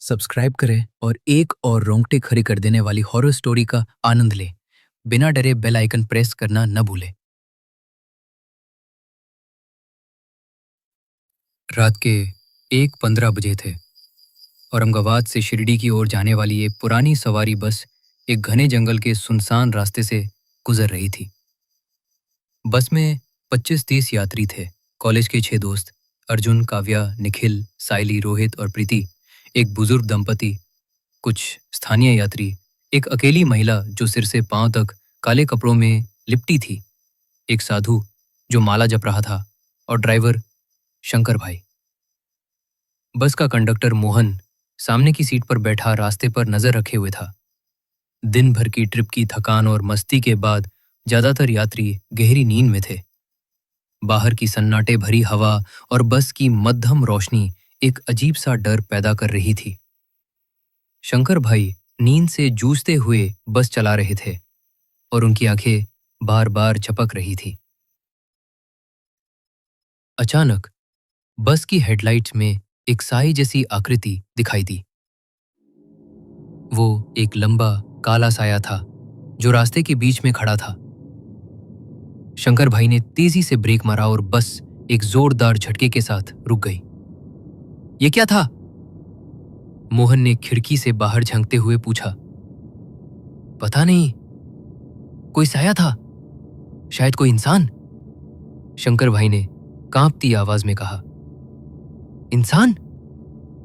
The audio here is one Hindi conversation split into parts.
सब्सक्राइब करें और एक और रोंगटे खड़ी कर देने वाली हॉरर स्टोरी का आनंद लें। बिना डरे बेल आइकन प्रेस करना न भूलें। रात के 1:15 बजे थे। औरंगाबाद से शिरडी की ओर जाने वाली एक पुरानी सवारी बस एक घने जंगल के सुनसान रास्ते से गुजर रही थी। बस में 25-30 यात्री थे। कॉलेज के 6 दोस्त, अर्जुन, काव्या, निखिल, साइली, रोहित और प्रीति, एक बुजुर्ग दंपति, कुछ स्थानीय यात्री, एक अकेली महिला जो सिर से पांव तक काले कपड़ों में लिपटी थी, एक साधु जो माला जप रहा था, और ड्राइवर शंकर भाई। बस का कंडक्टर मोहन सामने की सीट पर बैठा रास्ते पर नजर रखे हुए था। दिन भर की ट्रिप की थकान और मस्ती के बाद ज्यादातर यात्री गहरी नींद में थे। बाहर की सन्नाटे भरी हवा और बस की मध्यम रोशनी एक अजीब सा डर पैदा कर रही थी। शंकर भाई नींद से जूझते हुए बस चला रहे थे और उनकी आंखें बार बार झपक रही थी। अचानक बस की हेडलाइट्स में एक साई जैसी आकृति दिखाई दी। वो एक लंबा काला साया था जो रास्ते के बीच में खड़ा था। शंकर भाई ने तेजी से ब्रेक मारा और बस एक जोरदार झटके के साथ रुक गई। ये क्या था? मोहन ने खिड़की से बाहर झांकते हुए पूछा। पता नहीं, कोई साया था, शायद कोई इंसान, शंकर भाई ने कांपती आवाज में कहा। इंसान?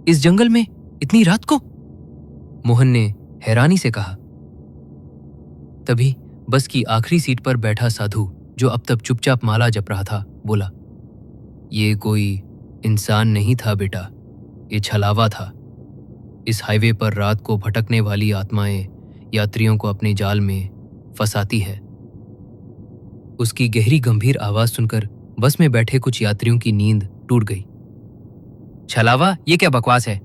इस जंगल में इतनी रात को? मोहन ने हैरानी से कहा। तभी बस की आखिरी सीट पर बैठा साधु, जो अब तक चुपचाप माला जप रहा था, बोला, ये कोई इंसान नहीं था बेटा, ये छलावा था। इस हाईवे पर रात को भटकने वाली आत्माएं यात्रियों को अपने जाल में फंसाती है। उसकी गहरी गंभीर आवाज सुनकर बस में बैठे कुछ यात्रियों की नींद टूट गई। छलावा? ये क्या बकवास है?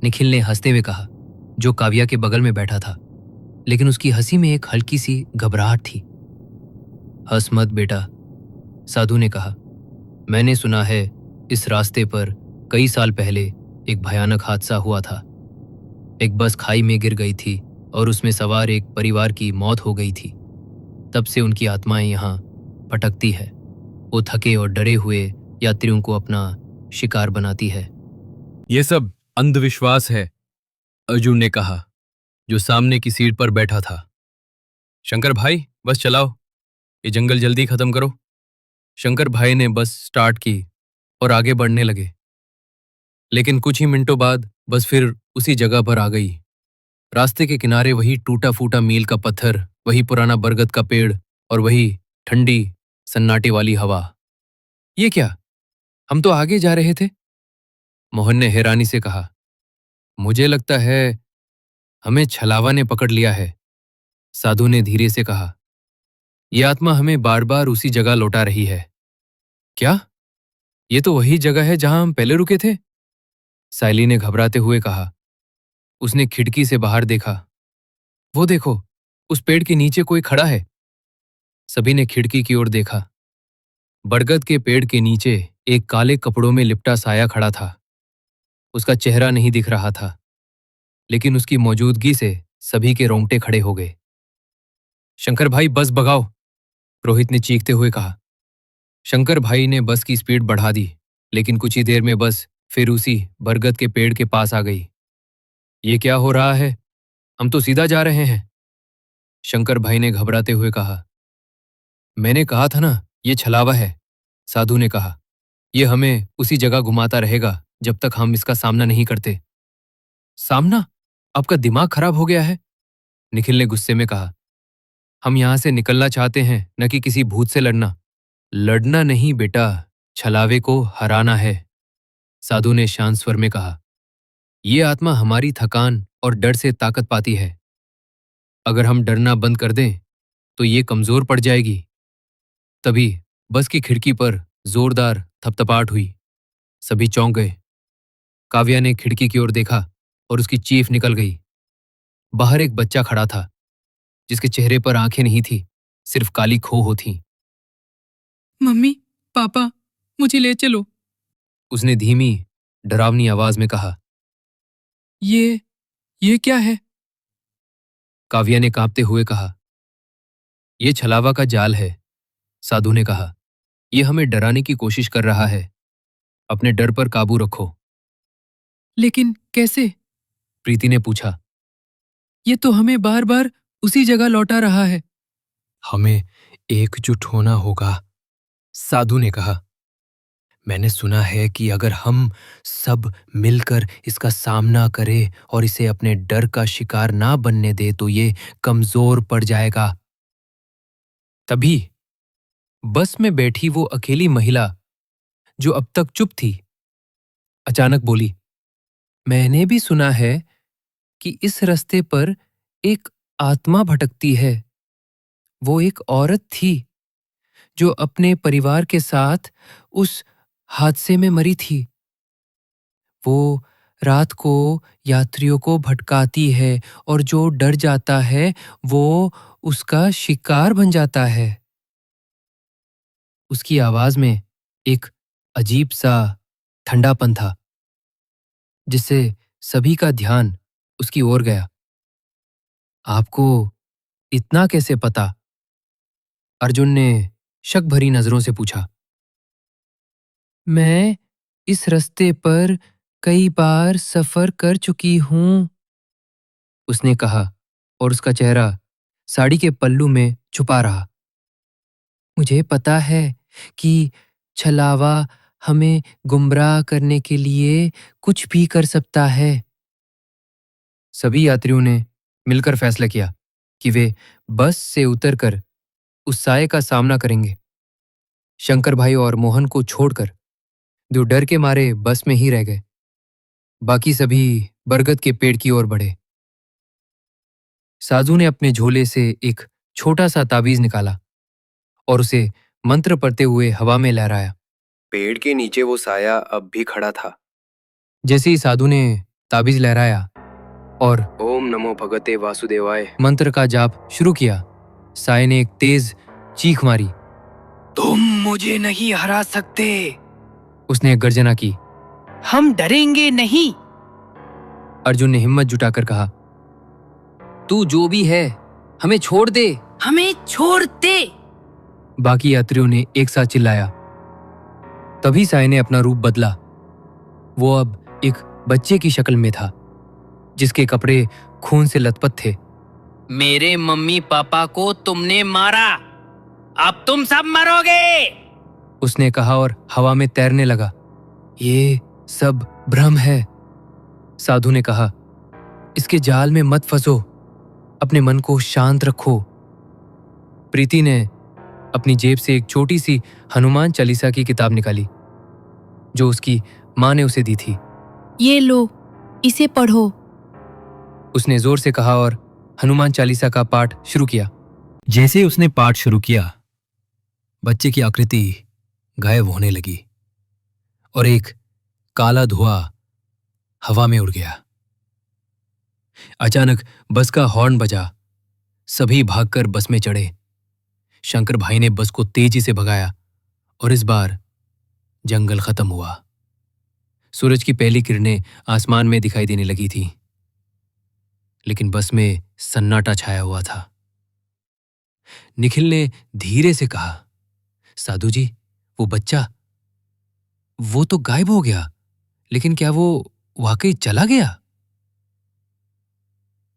निखिल ने हंसते हुए कहा, जो काव्या के बगल में बैठा था, लेकिन उसकी हंसी में एक हल्की सी घबराहट थी। हंस मत बेटा, साधु ने कहा। मैंने सुना है इस रास्ते पर कई साल पहले एक भयानक हादसा हुआ था। एक बस खाई में गिर गई थी और उसमें सवार एक परिवार की मौत हो गई थी। तब से उनकी आत्माएं यहाँ भटकती है। वो थके और डरे हुए यात्रियों को अपना शिकार बनाती है। ये सब अंधविश्वास है, अर्जुन ने कहा, जो सामने की सीट पर बैठा था। शंकर भाई, बस चलाओ, ये जंगल जल्दी खत्म करो। शंकर भाई ने बस स्टार्ट की और आगे बढ़ने लगे। लेकिन कुछ ही मिनटों बाद बस फिर उसी जगह पर आ गई। रास्ते के किनारे वही टूटा फूटा मील का पत्थर, वही पुराना बरगद का पेड़ और वही ठंडी सन्नाटे वाली हवा। ये क्या? हम तो आगे जा रहे थे, मोहन ने हैरानी से कहा। मुझे लगता है हमें छलावा ने पकड़ लिया है, साधु ने धीरे से कहा। यह आत्मा हमें बार बार उसी जगह लौटा रही है। क्या? ये तो वही जगह है जहां हम पहले रुके थे, साइली ने घबराते हुए कहा। उसने खिड़की से बाहर देखा। वो देखो, उस पेड़ के नीचे कोई खड़ा है। सभी ने खिड़की की ओर देखा। बरगद के पेड़ के नीचे एक काले कपड़ों में लिपटा साया खड़ा था। उसका चेहरा नहीं दिख रहा था, लेकिन उसकी मौजूदगी से सभी के रोंगटे खड़े हो गए। शंकर भाई, बस भगाओ, रोहित ने चीखते हुए कहा। शंकर भाई ने बस की स्पीड बढ़ा दी, लेकिन कुछ ही देर में बस फिर उसी बरगद के पेड़ के पास आ गई। ये क्या हो रहा है? हम तो सीधा जा रहे हैं, शंकर भाई ने घबराते हुए कहा। मैंने कहा था ना, ये छलावा है, साधु ने कहा। ये हमें उसी जगह घुमाता रहेगा जब तक हम इसका सामना नहीं करते। सामना? आपका दिमाग खराब हो गया है, निखिल ने गुस्से में कहा। हम यहां से निकलना चाहते हैं, न कि किसी भूत से लड़ना। लड़ना नहीं बेटा, छलावे को हराना है, साधु ने शांत स्वर में कहा। ये आत्मा हमारी थकान और डर से ताकत पाती है। अगर हम डरना बंद कर दें तो ये कमजोर पड़ जाएगी। तभी बस की खिड़की पर जोरदार थपथपाहट हुई। सभी चौंक गए। काव्या ने खिड़की की ओर देखा और उसकी चीख निकल गई। बाहर एक बच्चा खड़ा था, जिसके चेहरे पर आंखें नहीं थी, सिर्फ काली खो थी। मम्मी, पापा, मुझे ले चलो, उसने धीमी डरावनी आवाज में कहा। ये क्या है? काव्या ने कांपते हुए कहा। ये छलावा का जाल है, साधु ने कहा। ये हमें डराने की कोशिश कर रहा है। अपने डर पर काबू रखो। लेकिन कैसे? प्रीति ने पूछा। ये तो हमें बार बार उसी जगह लौटा रहा है। हमें एकजुट होना होगा, साधु ने कहा। मैंने सुना है कि अगर हम सब मिलकर इसका सामना करें और इसे अपने डर का शिकार ना बनने दे तो ये कमजोर पड़ जाएगा। तभी बस में बैठी वो अकेली महिला जो अब तक चुप थी, अचानक बोली। मैंने भी सुना है कि इस रास्ते पर एक आत्मा भटकती है। वो एक औरत थी जो अपने परिवार के साथ उस हादसे में मरी थी। वो रात को यात्रियों को भटकाती है और जो डर जाता है वो उसका शिकार बन जाता है। उसकी आवाज में एक अजीब सा ठंडापन था जिससे सभी का ध्यान उसकी ओर गया। आपको इतना कैसे पता? अर्जुन ने शक भरी नजरों से पूछा। मैं इस रास्ते पर कई बार सफर कर चुकी हूं, उसने कहा और उसका चेहरा साड़ी के पल्लू में छुपा रहा। मुझे पता है कि छलावा हमें गुमराह करने के लिए कुछ भी कर सकता है। सभी यात्रियों ने मिलकर फैसला किया कि वे बस से उतरकर उस साये का सामना करेंगे। शंकर भाई और मोहन को छोड़कर, जो डर के मारे बस में ही रह गए। बाकी सभी बरगद के पेड़ की ओर बढ़े। साधु ने अपने झोले से एक छोटा सा ताबीज निकाला और उसे मंत्र पढ़ते हुए हवा में लहराया। पेड़ के नीचे वो साया अब भी खड़ा था। जैसे ही साधु ने ताबीज लहराया और ओम नमो भगवते वासुदेवाय मंत्र का जाप शुरू किया, साये ने एक तेज चीख मारी। तुम मुझे नहीं हरा सकते। उसने एक गर्जना की। हम डरेंगे नहीं। अर्जुन ने हिम्मत जुटाकर कहा। तू जो भी है हमें छोड़ दे। हमें छोड़ दे। बाकी यात्रियों ने एक साथ चिल्लाया। तभी साये ने अपना रूप बदला। वो अब एक बच्चे की शक्ल में था जिसके कपड़े खून से लथपथ थे। मेरे मम्मी पापा को तुमने मारा, अब तुम सब मरोगे, उसने कहा और हवा में तैरने लगा। ये सब भ्रम है, साधु ने कहा। इसके जाल में मत फंसो, अपने मन को शांत रखो। प्रीति ने अपनी जेब से एक छोटी सी हनुमान चालीसा की किताब निकाली जो उसकी माँ ने उसे दी थी। ये लो, इसे पढ़ो, उसने जोर से कहा और हनुमान चालीसा का पाठ शुरू किया। जैसे ही उसने पाठ शुरू किया, बच्चे की आकृति गायब होने लगी और एक काला धुआं हवा में उड़ गया। अचानक बस का हॉर्न बजा। सभी भागकर बस में चढ़े। शंकर भाई ने बस को तेजी से भगाया और इस बार जंगल खत्म हुआ। सूरज की पहली किरणें आसमान में दिखाई देने लगी थी, लेकिन बस में सन्नाटा छाया हुआ था। निखिल ने धीरे से कहा, साधु जी, वो बच्चा, वो तो गायब हो गया, लेकिन क्या वो वाकई चला गया?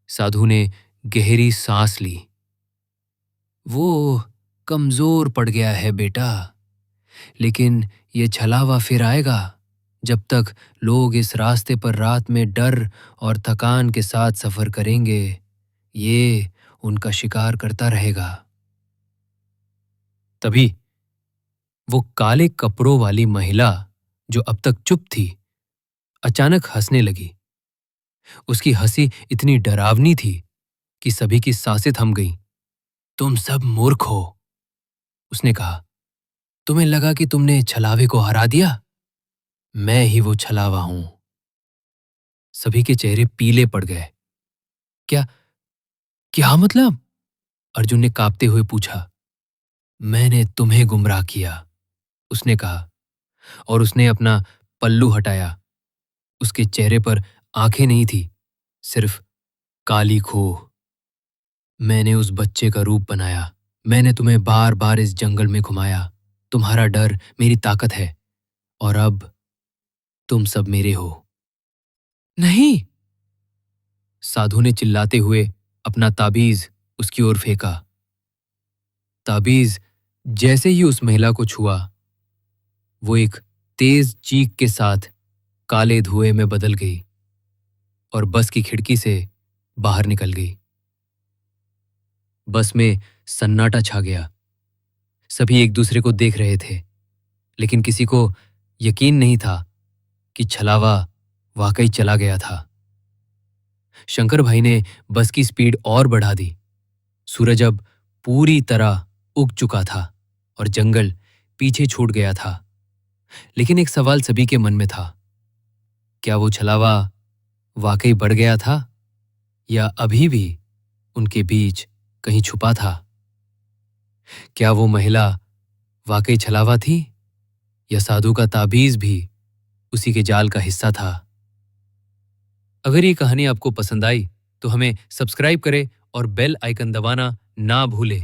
साधु ने गहरी सांस ली। वो कमजोर पड़ गया है बेटा, लेकिन ये छलावा फिर आएगा। जब तक लोग इस रास्ते पर रात में डर और थकान के साथ सफर करेंगे, ये उनका शिकार करता रहेगा। तभी वो काले कपड़ों वाली महिला जो अब तक चुप थी, अचानक हंसने लगी। उसकी हंसी इतनी डरावनी थी कि सभी की सांसें थम गईं। तुम सब मूर्ख हो, उसने कहा। तुम्हें लगा कि तुमने छलावे को हरा दिया? मैं ही वो छलावा हूं। सभी के चेहरे पीले पड़ गए। क्या क्या मतलब? अर्जुन ने कांपते हुए पूछा। मैंने तुम्हें गुमराह किया, उसने कहा और उसने अपना पल्लू हटाया। उसके चेहरे पर आंखें नहीं थी, सिर्फ काली खोह। मैंने उस बच्चे का रूप बनाया। मैंने तुम्हें बार बार इस जंगल में घुमाया। तुम्हारा डर मेरी ताकत है और अब तुम सब मेरे हो। नहीं! साधु ने चिल्लाते हुए अपना ताबीज उसकी ओर फेंका। ताबीज जैसे ही उस महिला को छुआ, वो एक तेज चीख के साथ काले धुएं में बदल गई और बस की खिड़की से बाहर निकल गई। बस में सन्नाटा छा गया। सभी एक दूसरे को देख रहे थे, लेकिन किसी को यकीन नहीं था कि छलावा वाकई चला गया था। शंकर भाई ने बस की स्पीड और बढ़ा दी। सूरज अब पूरी तरह उग चुका था और जंगल पीछे छूट गया था। लेकिन एक सवाल सभी के मन में था, क्या वो छलावा वाकई बढ़ गया था या अभी भी उनके बीच कहीं छुपा था? क्या वो महिला वाकई छलावा थी या साधु का ताबीज भी उसी के जाल का हिस्सा था? अगर ये कहानी आपको पसंद आई तो हमें सब्सक्राइब करें और बेल आइकन दबाना ना भूलें।